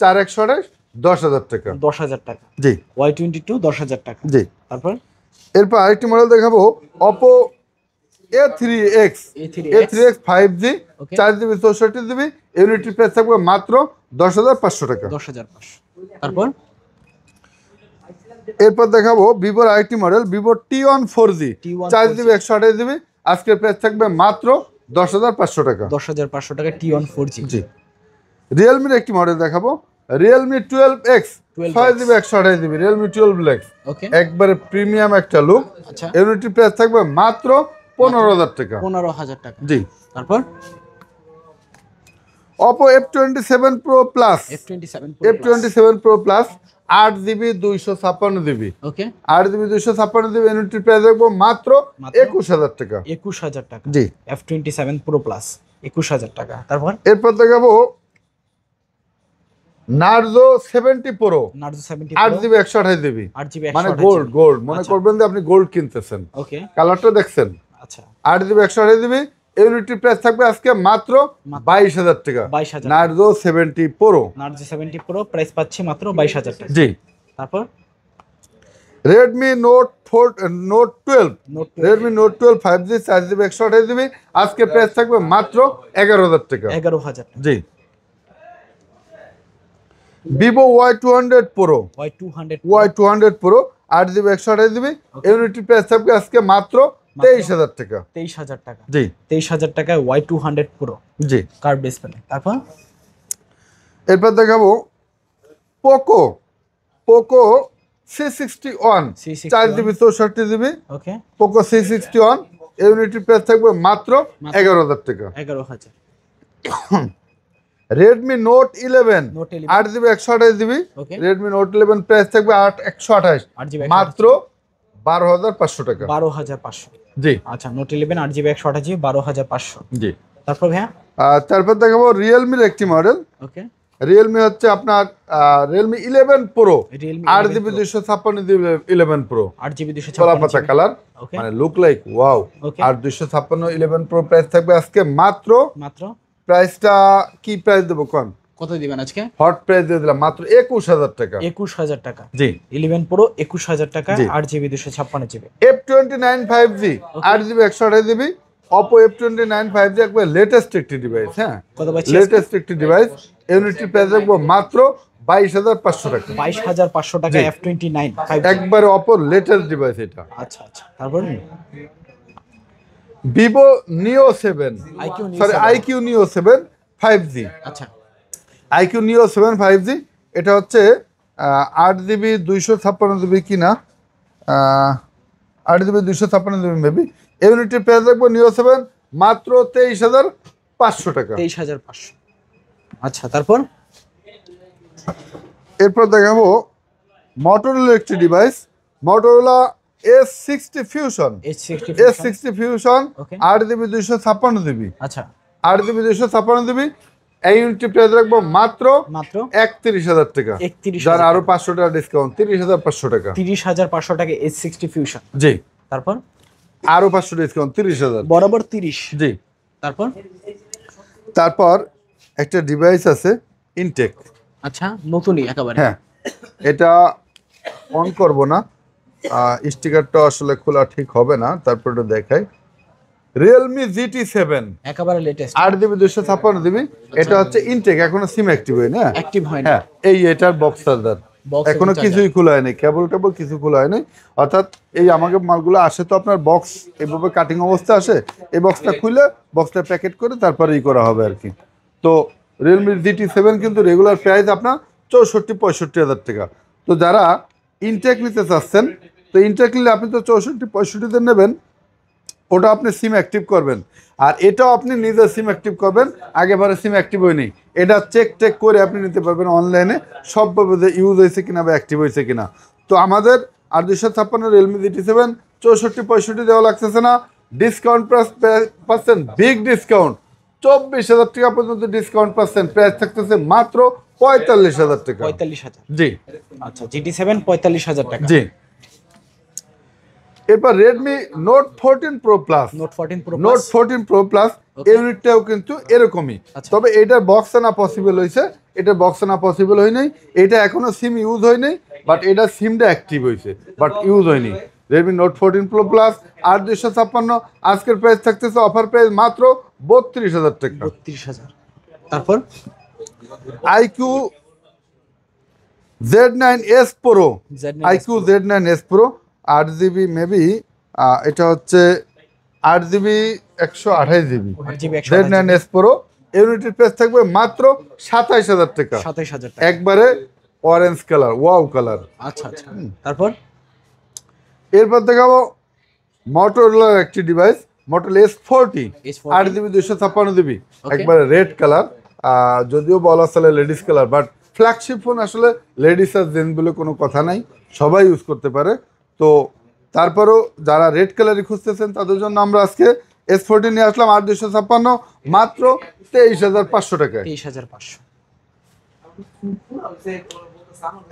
4/128 10,000 টাকা। 10,000 টাকা। জি Y22 10,000 টাকা। জি তারপর এরপর আরেকটি মডেল দেখাবো Oppo A3X 5G 4GB 64GB। ইউনিটের প্রাইস থাকবে মাত্র 10,500 টাকা। 10,500। তারপর এরপর দেখাবো ভিভোর আরেকটি model Vivo T1 4G 4GB 128GB। আজকের প্রাইস থাকবে মাত্র 10,500 টাকা। 10,500 টাকা T1 4G। জি রিয়েলমির একটি মডেল দেখাবো Realme 12X 6GB 128GB Realme 12X। ওকে, একবারে প্রিমিয়াম একটা লুক। আচ্ছা, ইউনিটের প্রাইস থাকবে মাত্র 15,000 টাকা। 15,000 টাকা। জি তারপর Oppo F27 Pro Plus F27 Pro Plus 8GB 256GB। ওকে, 8GB 256GB। ইউনিটের প্রাইস রাখবো মাত্র 21,000 টাকা। 21,000 টাকা। জি F27 Pro Plus 21,000 টাকা। তারপর এরপর দেখাবো Narzo 70 Pro 8GB 128GB 8GB মানে গোল্ড মনে করবেন যে আপনি গোল্ড কিনতেছেন। ওকে, কালারটা দেখছেন। আচ্ছা 8GB 128GB। ইউনিটের প্রাইস থাকবে আজকে মাত্র 22,000 টাকা। 22,000। Narzo 70 Pro Narzo 70 Pro price পাচ্ছি মাত্র 22,000 টাকা। জি তারপর Redmi Note 12 Redmi Note 12 5G 4GB 128GB। আজকে প্রাইস থাকবে মাত্র 11,000 টাকা। 11,000 টাকা। জি Vivo Y200 Pro Y200 Pro 8GB 128GB। ইউনিটের প্রাইস থাকবে আজকে মাত্র 23,000 টাকা। 23,000 টাকা। জি 23,000 টাকায় Y200 Pro জি কার্ভ ডিসপ্লে। তারপর এরপর দেখাবো Poco C61 4GB 64GB ওকে, Poco C61। ইউনিটের প্রাইস থাকবে মাত্র 11,000 টাকা। 11,000। Redmi Note 11 8GB 128GB ওকে, Redmi Note 11 প্রাইস থাকবে 128 8GB মাত্র 12,500 টাকা। 12,500। জি আচ্ছা, Note 11 8GB 128GB 12,500। জি তারপর ভাইয়া তারপর দেখাবো রিয়েলমির একটি মডেল ওকে, রিয়েলমি হচ্ছে আপনার Realme 11 Pro Realme 8GB 256GB 11 Pro 8GB কলা পাতা 256GB। কালার ওকে, মানে লুক লাইক ওয়াও। ওকে, আর 256 11 Pro প্রাইস থাকবে আজকে মাত্র প্রাইসটা কি প্রাইস দেবো কোন কত দিবেন আজকে? হট প্রাইস দিয়ে দিলাম মাত্র 21,000 টাকা। 21,000 টাকা। জি 11 Pro 21,000 টাকা জি। 8GB 256GB। F29 5G 8GB 128GB Oppo F29 5G একবার লেটেস্ট একটি ডিভাইস। হ্যাঁ কত পাচ্ছি? লেটেস্ট একটি ডিভাইস। ইউনিটের প্রাইস রাখবো মাত্র 22,500 টাকা। 22,500 টাকা F29 5G। একবারে Oppo লেটেস্ট ডিভাইস এটা। আচ্ছা আচ্ছা। তারপর Vivo Neo 7 IQ Neo 7 5G আচ্ছা, IQ Neo 7 5G এটা হচ্ছে 8GB 256GB কিনা 8GB 256GB মেবি। ইউনিটের প্রাইস রাখবো Neo 7 মাত্র 23,500 টাকা। 23,500। আচ্ছা, তারপর এরপর দেখাবো Motorola একটি device Motorola S60 Fusion S60 Fusion 8GB 256GB আচ্ছা 8GB 256GB। এই ইউনিটের প্রাইস রাখবো মাত্র 31,000 টাকা। 31,000 যার আরো 500 টাকা ডিসকাউন্ট 30,500 টাকা। 30,500 টাকা S60 Fusion। জি তারপর আরো 500 ডিসকাউন্ট 30,000 বরাবর 30। জি তারপর একটা ডিভাইস আছে ইনটেক। আচ্ছা, নতুনই একেবারে। হ্যাঁ এটা অন করব না, স্টিকারটা আসলে খোলা ঠিক হবে না, তারপর এটা দেখাই। Realme GT7 একেবারে লেটেস্ট 8GB 256GB। এটা হচ্ছে ইনটেক, এখনো সিম অ্যাক্টিভ হয় না, অ্যাক্টিভ হয় না। হ্যাঁ এই এটার বক্স চার্জার Box এবং এখনো charger। কিছুই খোলা হয়নি, কেবল টেবল কিছু খোলা হয়নি। অর্থাৎ এই আমাকে মালগুলো আসে তো আপনার বক্স এভাবে কাটিং অবস্থা আসে, এই বক্সটা খুলে বক্সটা প্যাকেট করে তারপরে করা হবে আর কি। তো রিয়েলমি GT7 কিন্তু রেগুলার প্রাইস আপনার 64-65 হাজার টাকা। তো যারা ইনটেক নিতে চাচ্ছেন, তো ইনটেক নিলে আপনি তো 64-65 নেবেন, ওটা আপনি সিম অ্যাক্টিভ করবেন। আর এটাও আপনি নিজের সিম অ্যাক্টিভ করবেন, আগেবারে সিম অ্যাক্টিভ হয়নি, এটা চেক করে আপনি নিতে পারবেন অনলাইনে সবভাবে যে ইউজ হয়েছে কিনা বা অ্যাক্টিভ হয়েছে কিনা। তো আমাদের আর 256 রিয়েলমি GT7 64-65 দেওয়া লাগতেছে না, ডিসকাউন্ট প্রাইস পাচ্ছেন, বিগ ডিসকাউন্ট 24,000 টাকা পর্যন্ত ডিসকাউন্ট পাচ্ছেন, প্রাইস থাকতেছে মাত্র 45,000 টাকা। 45,000। জি আচ্ছা, GT7 45,000 টাকা। জি। এরপর Redmi note 14 pro plus. Note 14 pro note 14 pro plus ইউনিটটাও কিন্তু এরকমই, তবে এটার বক্স আনা পসিবল হয়েছে, এটার বক্স আনা পসিবল হয় নাই, এটা এখনো সিম ইউজ হয় নাই, বাট এটা সিমটা অ্যাক্টিভ হয়েছে বাট ইউজ হয়নি। রেডমি নোট 14 প্রো প্লাস 8256, আজকের প্রাইস থাকতেছে অফার প্রাইস মাত্র 32,000 টাকা। 32,000। তারপর iQOO Z9s Pro, iQOO Z9s Pro 8GB maybe, এটা হচ্ছে 8GB 128GB GB Z9s Pro, ইউনিটের প্রাইস থাকবে মাত্র 27,000 টাকা। 27,000 টাকা। একবারে অরেঞ্জ কালার, ওয়াও কালার। আচ্ছা আচ্ছা। তারপর এরপর দেখাবো মোটরোলার একটি device, Motorola S40 S40 8GB 256GB, একবারে রেড কালার। যদিও বলা চলে ladies colour, but flagship phone আসলে লেডিস আর জেন্টস বলে কোনো কথা নাই, সবাই ইউজ করতে পারে। তো তারপরও যারা রেড কালারই খুঁজতেছেন তাদের জন্য আমরা আজকে S40 নিয়ে আসলাম 8256 মাত্র 23,500 টাকায়। 23,500।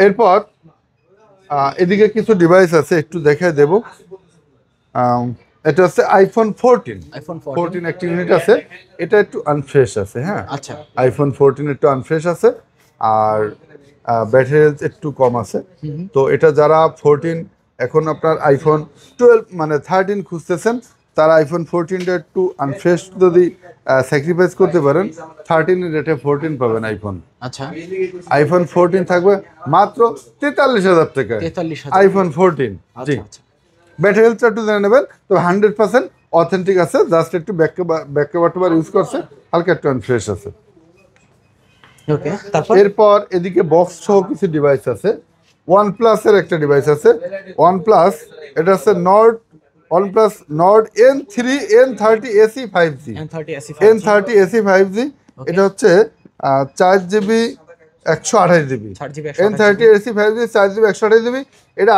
এরপর এদিকে কিছু ডিভাইস আছে, একটু দেখাই দেব। এটা হচ্ছে আইফোন 14 একটি ইউনিট আছে, এটা একটু আনফ্রেশ আছে। হ্যাঁ আচ্ছা, আইফোন 14 একটু আনফ্রেশ আছে, আর ব্যাটারি হেলথ একটু কম আছে। তো এটা যারা 14 এখন আপনার আইফোন 12 মানে 13 খুঁজতেছেন, তারা আইফোন 14টা একটু আনফ্রেশ যদি স্যাক্রিফাইস করতে পারেন, 13 এর রেটে 14 পাবেন আইফোন। আচ্ছা, আইফোন 14 থাকবে মাত্র 43,000 টাকায়, 43,000 আইফোন 14। জি, আচ্ছা। ব্যাটারি হেলথটা একটু জেনে নেবেন, তো 100% অথেন্টিক আছে, জাস্ট একটু ব্যাক কভার ইউজ করছে, হালকা একটু আনফ্রেশ আছে। ওকে, তারপর এরপর এদিকে বক্স সহ কিছু ডিভাইস আছে। OnePlus এর একটা ডিভাইস আছে, OnePlus, এটা হচ্ছে OnePlus Nord N30 AC 5G, N30 AC 5G, এটা হচ্ছে 4GB 128GB, N30 AC 5G 4GB 128GB, এটা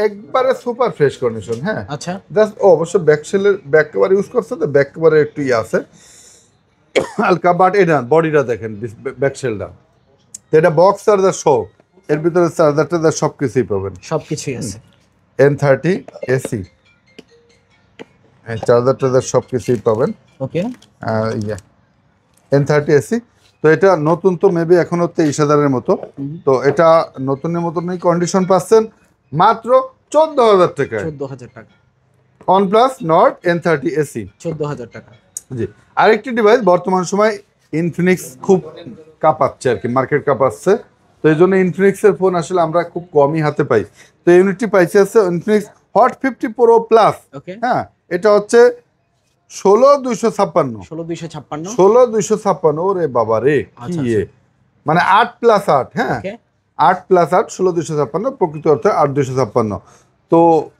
একবারে সুপার ফ্রেশ কন্ডিশন। হ্যাঁ আচ্ছা, জাস্ট অবশ্য ব্যাক কভার ইউজ করছে, তো ব্যাক কভারে একটু আছে হালকা, বাট এটা বডিটা দেখেন, ব্যাক শেলটা, তো এটা বক্স চার্জার সহ, এর ভিতরে চার্জারটা সব কিছুই পাবেন, সবকিছুই আছে। N30 AC চার্জার সব কিছুই পাবেন। ওকে, N30 AC, তো এটা নতুন, তো মেবি এখনো 23,000-এর মতো, তো এটা নতুনের মতনই কন্ডিশন পাচ্ছেন মাত্র 14,000 টাকায়। 14,000 টাকা। OnePlus Nord N30 AC 14,000 টাকা। জি। আরেকটি ডিভাইস বর্তমান সময় ইনফিনিক্স খুব কাঁপাচ্ছে আর কি, মার্কেট কাঁপাচ্ছে, তো এই জন্য ইনফিনিক্সের ফোন আসলে আমরা খুব কমই হাতে পাই। তো ইউনিটটি পাইছে আছে ইনফিনিক্স হট 50 প্রো প্লাস। ওকে, হ্যাঁ, এটা হচ্ছে 16,256, 16,256। ওরে বাবা রে, কি মানে 8+8। হ্যাঁ, 8+8 16,256, প্রকৃত অর্থে 8,256। তো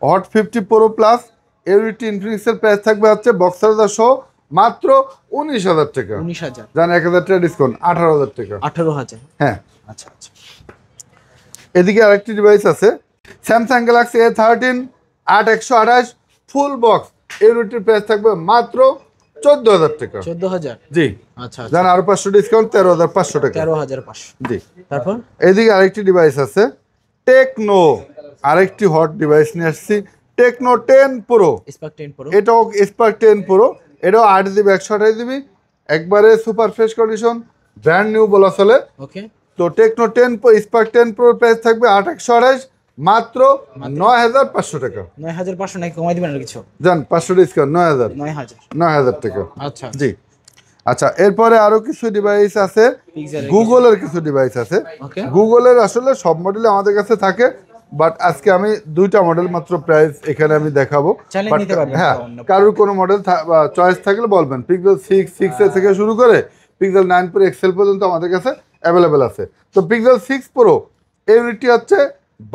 হট 50 প্রো প্লাস ইউনিটটি ইনফিনিক্সের প্রাইস থাকবে হচ্ছে বক্স চার্জার সহ মাত্র 19,000 টাকা। 19,000, জান 1,000 টাকা ডিসকাউন্ট, 18,000 টাকা। 18,000। হ্যাঁ, আচ্ছা আচ্ছা। এদিকে আরেকটি ডিভাইস আছে, Samsung Galaxy A13 8128 full box, ইউনিটের প্রাইস থাকবে মাত্র 14,000 টাকা। 14,000। জি, আচ্ছা, জান আরো 500 ডিসকাউন্ট, 13,500 টাকা। 13,500। জি, তারপর এদিকে আরেকটি ডিভাইস আছে, টেকনো, আরেকটি হট ডিভাইস নিয়ে আসছি, টেকনো 10 প্রো, স্পার্ক 10 প্রো, এটাও স্পার্ক 10 প্রো, এটাও 8GB 128GB, একবারে super fresh condition, brand new বলা চলে। ওকে, তো টেকনো 10 স্পার্ক 10 প্রো প্রাইস থাকবে 8,128 মাত্র 9,500 টাকা। 9,500 নাকি কমাই দিবেন আর কিছু? জান 500 ডিসকাউন্ট, 9,000 9,000। 9,000 টাকা। আচ্ছা, জি। আচ্ছা, এরপরে আরো কিছু ডিভাইস আছে, Pixel-এর গুগলের কিছু ডিভাইস আছে। ওকে গুগলের আসলে সব মডেলই আমাদের কাছে থাকে, বাট আজকে আমি দুইটা মডেল মাত্র প্রাইস এখানে আমি দেখাবো। চাইলে But নিতে পারবেন হ্যাঁ, অন্য। কারোর কোনো মডেল চয়েস থাকলে বলবেন। পিক্সেল 6 থেকে শুরু করে পিক্সেল 9 প্রো এক্সেল পর্যন্ত আমাদের কাছে অ্যাভেলেবেল আছে। তো পিক্সেল 6 প্রো এই ইউনিটটি হচ্ছে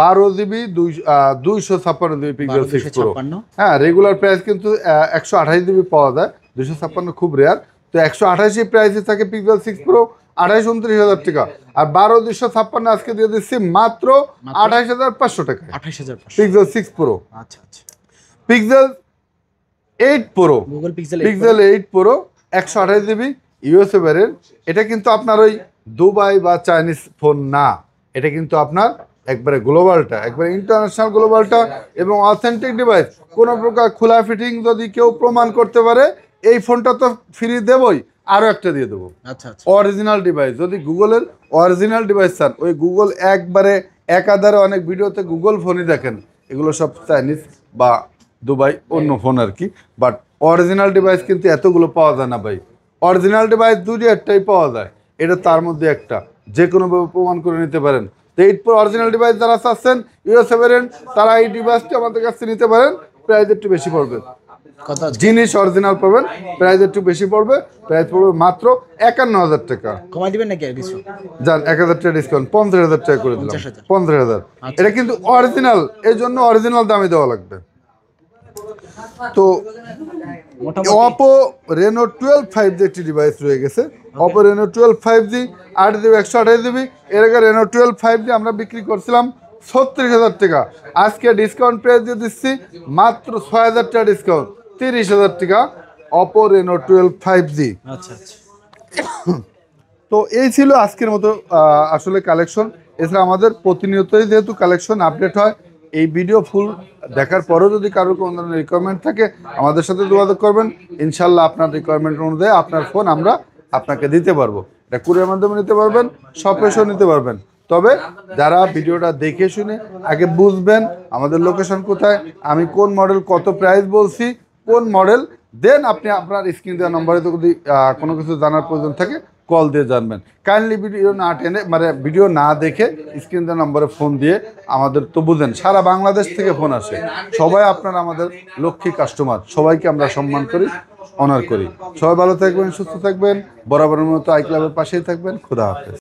12GB 256GB পিক্সেল 6 প্রো। 256 হ্যাঁ, রেগুলার প্রাইস কিন্তু 128GB পাওয়া যায়, 256 খুব রেয়ার। তো 128 প্রাইসে থাকে পিক্সেল 6 প্রো 28-29 হাজার টাকা। আর 12-256 আজকে দিয়ে দিচ্ছি মাত্র 28,500 টাকা 28,500 পিক্সেল 6 প্রো। আচ্ছা আচ্ছা pixel 8 pro, Google pixel pixel 8 pro 128GB USA variant. এটা কিন্তু আপনার ওই দুবাই বা চাইনিজ ফোন না, এটা কিন্তু আপনার একবারে গ্লোবালটা, একবারে ইন্টারন্যাশনাল গ্লোবালটা এবং অথেন্টিক ডিভাইস। কোনো প্রকার খোলা ফিটিং যদি কেউ প্রমাণ করতে পারে, এই ফোনটা তো ফ্রি দেবই, আরও একটা দিয়ে দেবো আচ্ছা আচ্ছা অরিজিনাল ডিভাইস। যদি গুগলের অরিজিনাল ডিভাইস চান, ওই গুগল একবারে একাধারে অনেক ভিডিওতে গুগল ফোনই দেখেন, এগুলো সব চাইনিজ বা দুবাই অন্য ফোন আর কি। বাট অরিজিনাল ডিভাইস কিন্তু এতগুলো পাওয়া যায় না ভাই। অরিজিনাল ডিভাইস দুটি একটাই পাওয়া যায়, এটা তার মধ্যে একটা, যে কোনোভাবে প্রমাণ করে নিতে পারেন। তো 8 প্রো অরিজিনাল ডিভাইস যারা চাচ্ছেন ইউএসএ ভ্যারিয়েন্ট, তারা এই ডিভাইসটি আমাদের কাছে নিতে পারেন। প্রাইস একটু বেশি পড়বে, কত জিনিস অরিজিনাল পাবেন, প্রাইস একটু বেশি পড়বে। প্রাইস পড়বে মাত্র 51,000 টাকা। কমাই দিবেন নাকি আর কিছু? যান 1,000 টাকা ডিসকাউন্ট, 50,000 টাকা করে দিলাম। 50,000 50,000, আচ্ছা। এটা কিন্তু অরিজিনাল, এই জন্য অরিজিনাল দামে দেওয়া লাগবে। তো মোটামুটি অপো রেনো 12 5G একটি ডিভাইস রয়ে গেছে। Oppo Reno 12 5G 8GB 128GB। এর আগে রেনো 12 5G আমরা বিক্রি করছিলাম 36,000 টাকা। আজকে ডিসকাউন্ট প্রাইস দিয়ে দিচ্ছি মাত্র 6,000 টাকা ডিসকাউন্ট, 30,000 টাকা অপো রেনো 12 5G। আচ্ছা আচ্ছা তো এই ছিল আজকের মতো আসলে কালেকশন। এছাড়া আমাদের প্রতিনিয়তই যেহেতু কালেকশন আপডেট হয়, এই ভিডিও ফুল দেখার পরেও যদি কারোর কোনো ধরনের রিকোয়ারমেন্ট থাকে আমাদের সাথে যোগাযোগ করবেন। ইনশাল্লাহ আপনার রিকোয়ারমেন্ট অনুযায়ী আপনার ফোন আমরা আপনাকে দিতে পারবো। এটা কুরিয়ার মাধ্যমে নিতে পারবেন, শপে এসেও নিতে পারবেন। তবে যারা ভিডিওটা দেখে শুনে আগে বুঝবেন আমাদের লোকেশন কোথায়, আমি কোন মডেল কত প্রাইস বলছি, কোন মডেল, দেন আপনি আপনার স্ক্রিন দেওয়া নম্বরে যদি কোনো কিছু জানার প্রয়োজন থাকে কল দিয়ে জানবেন। কাইন্ডলি ভিডিও না টেনে, মানে ভিডিও না দেখে স্ক্রিন দেওয়া নম্বরে ফোন দিয়ে আমাদের তো বুঝেন সারা বাংলাদেশ থেকে ফোন আসে। সবাই আপনারা আমাদের লক্ষ্মী কাস্টমার, সবাইকে আমরা সম্মান করি, অনার করি। সবাই ভালো থাকবেন, সুস্থ থাকবেন, বরাবরের মতো আই ক্লাবের পাশেই থাকবেন। খোদা হাফেজ।